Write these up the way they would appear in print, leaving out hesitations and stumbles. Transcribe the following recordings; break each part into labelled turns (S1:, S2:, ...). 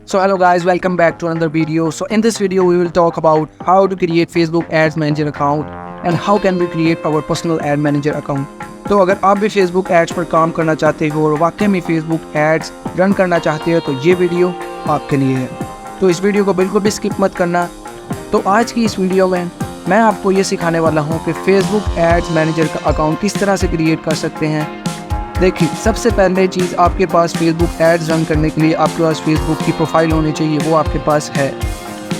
S1: So hello guys, welcome back to another video. So in this video we will talk about how to create Facebook Ads Manager account and how can we create our personal ad manager account. तो अगर आप भी Facebook Ads पर काम करना चाहते हो और वाकई में Facebook Ads रन करना चाहते हो तो ये वीडियो आपके लिए है। तो इस वीडियो को बिल्कुल भी स्किप मत करना। तो आज की इस वीडियो में मैं आपको ये सिखाने वाला हूँ कि Facebook Ads Manager का अकाउंट किस तरह से क्रिएट कर सकते हैं। देखिए, सबसे पहले चीज़ आपके पास फेसबुक एड्स रन करने के लिए आपके पास फेसबुक की प्रोफाइल होनी चाहिए, वो आपके पास है।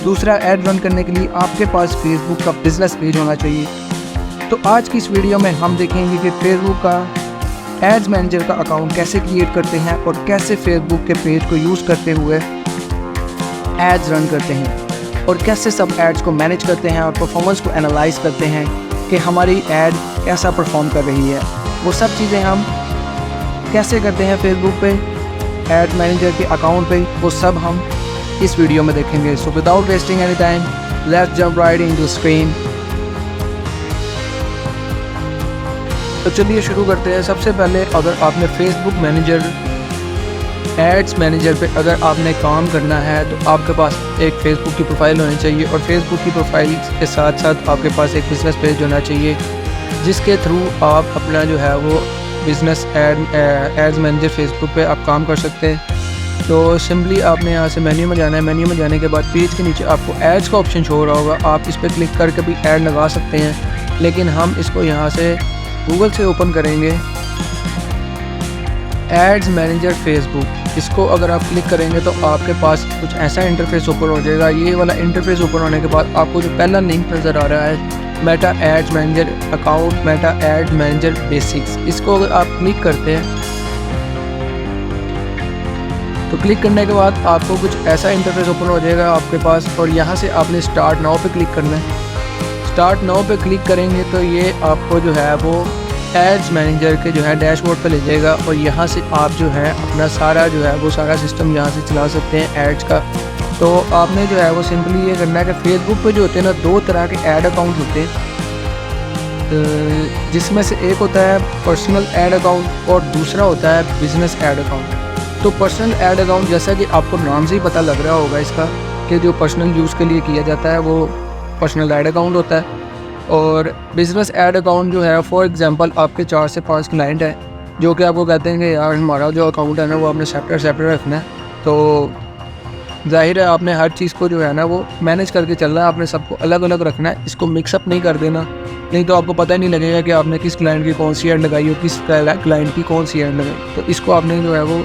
S1: दूसरा, ऐड रन करने के लिए आपके पास फेसबुक का बिजनेस पेज होना चाहिए। तो आज की इस वीडियो में हम देखेंगे कि फेसबुक का एड्स मैनेजर का अकाउंट कैसे क्रिएट करते हैं और कैसे फेसबुक के पेज को यूज़ करते हुए एड्स रन करते हैं और कैसे सब एड्स को मैनेज करते हैं और परफॉर्मेंस को एनालाइज करते हैं कि हमारी एड कैसा परफॉर्म कर रही है। वो सब चीज़ें हम कैसे करते हैं फेसबुक पे एड मैनेजर के अकाउंट पे, वो सब हम इस वीडियो में देखेंगे। So without wasting any time let's jump right into screen. तो चलिए शुरू करते हैं। सबसे पहले अगर आपने फेसबुक मैनेजर एड्स मैनेजर पे अगर आपने काम करना है तो आपके पास एक फेसबुक की प्रोफाइल होनी चाहिए और फेसबुक की प्रोफाइल के साथ साथ आपके पास एक बिज़नेस पेज होना चाहिए जिसके थ्रू आप अपना जो है वो बिज़नेस एड्स मैनेजर फेसबुक पे आप काम कर सकते हैं। तो सिंपली आपने यहाँ से मेन्यू में जाना है। मेन्यू में जाने के बाद पेज के नीचे आपको एड्स का ऑप्शन शो हो रहा होगा, आप इस पर क्लिक करके भी ऐड लगा सकते हैं, लेकिन हम इसको यहाँ से गूगल से ओपन करेंगे एड्स मैनेजर फेसबुक। इसको अगर आप क्लिक करेंगे तो आपके पास कुछ ऐसा इंटरफेस ओपन हो जाएगा। ये वाला इंटरफेस ओपन होने के बाद आपको जो पहला लिंक नज़र आ रहा है Meta ads manager account, Meta ads manager basics, इसको अगर आप क्लिक करते हैं तो क्लिक करने के बाद आपको कुछ ऐसा इंटरफेस ओपन हो जाएगा आपके पास और यहाँ से आपने स्टार्ट नाउ पे क्लिक करना है। स्टार्ट नाउ पे क्लिक करेंगे तो ये आपको जो है वो एड्स मैनेजर के जो है डैशबोर्ड पे ले जाएगा और यहाँ से आप जो है अपना सारा जो है वो सारा सिस्टम यहाँ से चला सकते हैं एड्स का। तो आपने जो है वो सिंपली ये करना है कि फेसबुक पे जो होते हैं ना, दो तरह के ऐड अकाउंट होते हैं, जिसमें से एक होता है पर्सनल ऐड अकाउंट और दूसरा होता है बिज़नेस ऐड अकाउंट। तो पर्सनल ऐड अकाउंट, जैसा कि आपको नाम से ही पता लग रहा होगा इसका कि जो पर्सनल यूज़ के लिए किया जाता है वो पर्सनल ऐड अकाउंट होता है। और बिज़नेस ऐड अकाउंट जो है, फॉर एग्ज़ाम्पल आपके 4 से 5 क्लाइंट हैं जो कि आपको कहते हैं कि यार हमारा जो अकाउंट है ना वो आपने सेपरेट रखना है। तो जाहिर है आपने हर चीज़ को जो है ना वो मैनेज करके चलना है, आपने सबको अलग अलग रखना है, इसको मिक्सअप नहीं कर देना, नहीं तो आपको पता ही नहीं लगेगा कि आपने किस क्लाइंट की कौन सी ऐड लगाई और किस क्लाइंट की कौन सी ऐड लगाई। तो इसको आपने जो है वो,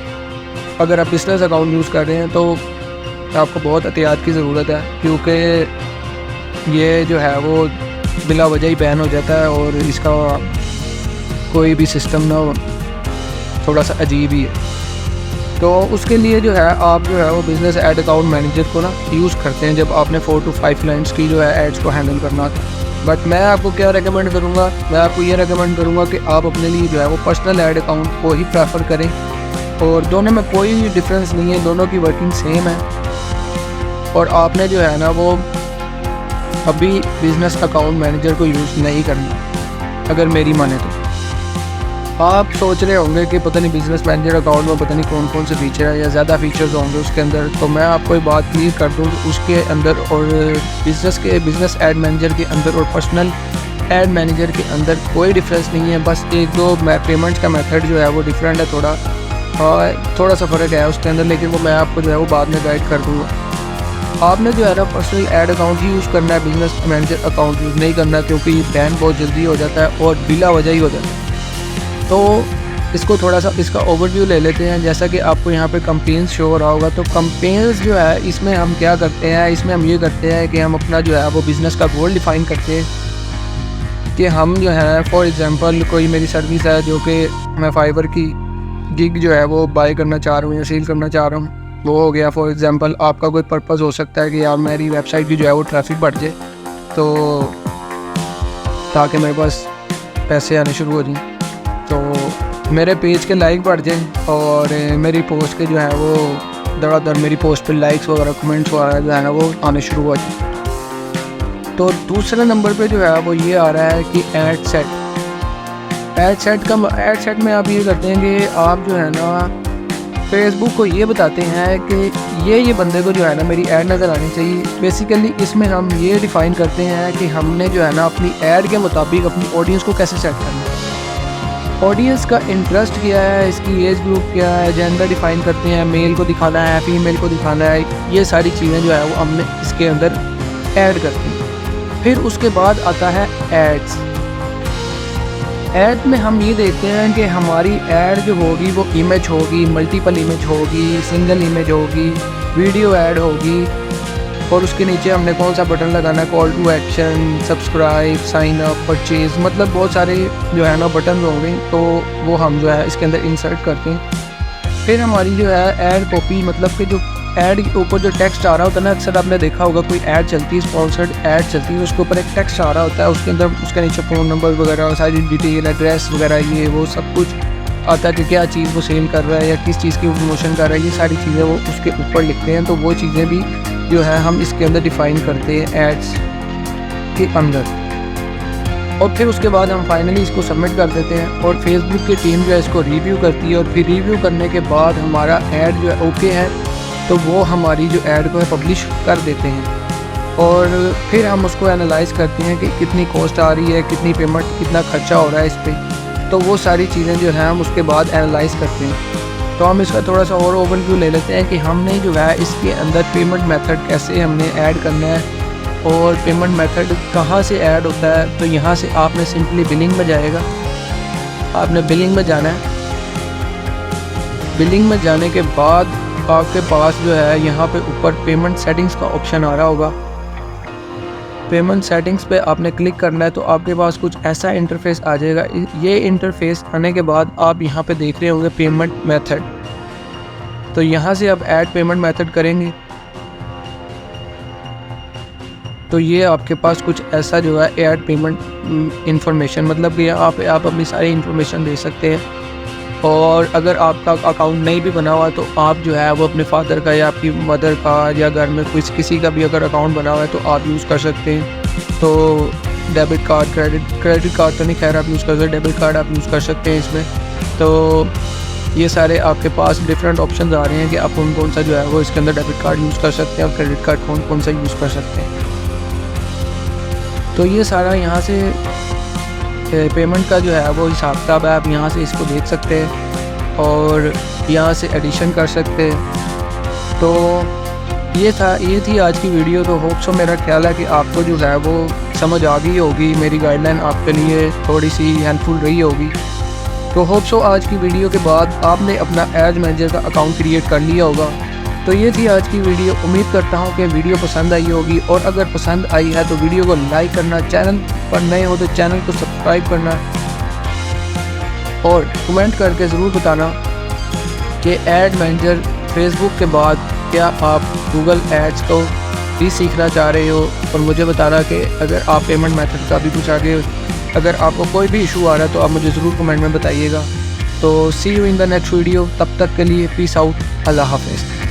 S1: अगर आप बिजनेस अकाउंट यूज़ कर रहे हैं तो आपको बहुत एहतियात की ज़रूरत है, क्योंकि ये जो है वो बिला वजह ही बैन हो जाता है और इसका कोई भी सिस्टम ना थोड़ा सा अजीब ही है। तो उसके लिए जो है आप जो है वो बिज़नेस ऐड अकाउंट मैनेजर को ना यूज़ करते हैं जब आपने 4 to 5 क्लाइंट्स की जो है एड्स को हैंडल करना होता है। बट मैं आपको क्या रेकमेंड करूँगा, मैं आपको ये रेकमेंड करूँगा कि आप अपने लिए जो है वो पर्सनल ऐड अकाउंट को ही प्रेफर करें और दोनों में कोई डिफरेंस नहीं है, दोनों की वर्किंग सेम है। और आपने जो है ना वो अभी बिज़नेस अकाउंट मैनेजर को यूज़ नहीं करना। अगर मेरी माने तो आप सोच रहे होंगे कि पता नहीं बिज़नेस मैनेजर अकाउंट में पता नहीं कौन कौन से फीचर है या ज़्यादा फीचर्स होंगे उसके अंदर, तो मैं आपको एक बात क्लियर कर दूँ, उसके अंदर और बिज़नेस ऐड मैनेजर के अंदर और पर्सनल ऐड मैनेजर के अंदर कोई डिफरेंस नहीं है। बस एक दो पेमेंट्स का मेथड जो है वो डिफरेंट है, थोड़ा सा फ़र्क है उसके अंदर, लेकिन वो मैं आपको जो है वो बाद में गाइड कर दूँगा। आपने जो है ना पर्सनल ऐड अकाउंट ही यूज़ करना है, बिज़नेस मैनेजर अकाउंट यूज़ नहीं करना, क्योंकि ये बैन बहुत जल्दी हो जाता है और बिला वजह ही हो जाता है। तो इसको थोड़ा सा इसका ओवरव्यू ले लेते हैं। जैसा कि आपको यहाँ पे कंपेन्स शो हो रहा होगा, तो कंपेन्स जो है इसमें हम क्या करते हैं, इसमें हम ये करते हैं कि हम अपना जो है वो बिज़नेस का गोल डिफ़ाइन करते हैं कि हम जो है फॉर एग्ज़ाम्पल कोई मेरी सर्विस है जो कि मैं फाइवर की गिग जो है वो बाय करना चाह रहा हूँ या सेल करना चाह रहा हूँ, वो हो गया। फॉर एग्ज़ाम्पल आपका कोई पर्पज़ हो सकता है कि यार मेरी वेबसाइट की जो है वो ट्रैफिक बढ़ जाए, तो ताकि मेरे पास पैसे आने शुरू हो जाएँ, तो मेरे पेज के लाइक बढ़ जाए और मेरी पोस्ट के जो है वो दर मेरी पोस्ट पे लाइक्स वगैरह कमेंट्स वगैरह जो है ना वो आने शुरू हो जाए। तो दूसरे नंबर पे जो है वो ये आ रहा है कि ऐड सेट में आप ये करते हैं कि आप जो है ना फेसबुक को ये बताते हैं कि ये बंदे को जो है ना मेरी ऐड नज़र आनी चाहिए। बेसिकली इसमें हम ये डिफ़ाइन करते हैं कि हमने जो है ना अपनी ऐड के मुताबिक अपनी ऑडियंस को कैसे सेट करना है। ऑडियंस का इंटरेस्ट क्या है, इसकी एज ग्रुप क्या है, जेंडर डिफ़ाइन करते हैं, मेल को दिखाना है, फीमेल को दिखाना है, ये सारी चीज़ें जो है वो हमने इसके अंदर ऐड करते हैं। फिर उसके बाद आता है एड्स। ऐड में हम ये देखते हैं कि हमारी ऐड जो होगी वो इमेज होगी, मल्टीपल इमेज होगी, सिंगल इमेज होगी, वीडियो ऐड होगी, और उसके नीचे हमने कौन सा बटन लगाना है, call to action, subscribe, sign up, purchase, मतलब बहुत सारे जो है ना बटन होंगे, तो वो हम जो है इसके अंदर इंसर्ट करते हैं। फिर हमारी जो है ऐड कॉपी, मतलब कि जो ऐड के ऊपर जो टेक्स्ट आ रहा होता है ना, अक्सर आपने देखा होगा कोई ऐड चलती है, स्पॉन्सर्ड ऐड चलती है, उसके ऊपर एक टेक्स्ट आ रहा होता है, उसके अंदर उसके नीचे फ़ोन नंबर वगैरह, सारी डिटेल, एड्रेस वगैरह, ये वो सब कुछ आता है कि क्या चीज़ वो सेल कर रहा है या किस चीज़ की प्रमोशन कर रहा है, ये सारी चीज़ें वो उसके ऊपर लिखते हैं। तो वो चीज़ें भी जो है हम इसके अंदर डिफ़ाइन करते हैं एड्स के अंदर, और फिर उसके बाद हम फाइनली इसको सबमिट कर देते हैं, और फेसबुक की टीम जो है इसको रिव्यू करती है, और फिर रिव्यू करने के बाद हमारा ऐड जो है ओके है, तो वो हमारी जो ऐड को है पब्लिश कर देते हैं। और फिर हम उसको एनालाइज़ करते हैं कि कितनी कॉस्ट आ रही है, कितनी पेमेंट, कितना खर्चा हो रहा है इस पर, तो वो सारी चीज़ें जो है हम उसके बाद एनालाइज़ करते हैं। तो हम इसका थोड़ा सा और ओवरव्यू ले लेते हैं कि हमने जो है इसके अंदर पेमेंट मेथड कैसे हमने ऐड करना है, और पेमेंट मेथड कहाँ से ऐड होता है। तो यहाँ से आपने सिंपली बिलिंग में जाएगा, आपने बिलिंग में जाना है। बिलिंग में जाने के बाद आपके पास जो है यहाँ पे ऊपर पेमेंट सेटिंग्स का ऑप्शन आ रहा होगा। पेमेंट सेटिंग्स पे आपने क्लिक करना है, तो आपके पास कुछ ऐसा इंटरफेस आ जाएगा। ये इंटरफेस आने के बाद आप यहाँ पे देख रहे होंगे पेमेंट मेथड, तो यहाँ से आप ऐड पेमेंट मेथड करेंगे, तो ये आपके पास कुछ ऐसा जो है ऐड पेमेंट इंफॉर्मेशन, मतलब कि आप अपनी सारी इंफॉर्मेशन दे सकते हैं। और अगर आपका अकाउंट नहीं भी बना हुआ तो आप जो है वो अपने फादर का या आपकी मदर का या घर में किसी का भी अगर अकाउंट बना हुआ है तो आप यूज़ कर सकते हैं। तो डेबिट कार्ड, क्रेडिट कार्ड तो नहीं खैर आप यूज़ कर सकते, डेबिट कार्ड आप यूज़ कर सकते हैं इसमें। तो ये सारे आपके पास डिफरेंट ऑप्शन आ रहे हैं कि आप कौन सा जो है वो इसके अंदर डेबिट कार्ड यूज़ कर सकते हैं और क्रेडिट कार्ड कौन सा यूज़ कर सकते हैं। तो ये सारा यहाँ से पेमेंट का जो है वो हिसाब किताब है, आप यहाँ से इसको देख सकते हैं और यहाँ से एडिशन कर सकते हैं। तो ये थी आज की वीडियो। तो होप सो, मेरा ख्याल है कि आपको जो है वो समझ आ गई होगी, मेरी गाइडलाइन आपके लिए थोड़ी सी हेल्पफुल रही होगी। तो होप सो आज की वीडियो के बाद आपने अपना एड मैनेजर का अकाउंट क्रिएट कर लिया होगा। तो ये थी आज की वीडियो। उम्मीद करता हूँ कि वीडियो पसंद आई होगी, और अगर पसंद आई है तो वीडियो को लाइक करना, चैनल पर नए हो तो चैनल को सब्सक्राइब करना, और कमेंट करके ज़रूर बताना कि ऐड मैनेजर फेसबुक के बाद क्या आप गूगल एड्स को भी सीखना चाह रहे हो, और मुझे बताना कि अगर आप पेमेंट मेथड का भी कुछ आगे, अगर आपको कोई भी इशू आ रहा है तो आप मुझे ज़रूर कमेंट में बताइएगा। तो see you in the next video. तब तक के लिए पीस आउट, अल्लाह हाफ़िज़।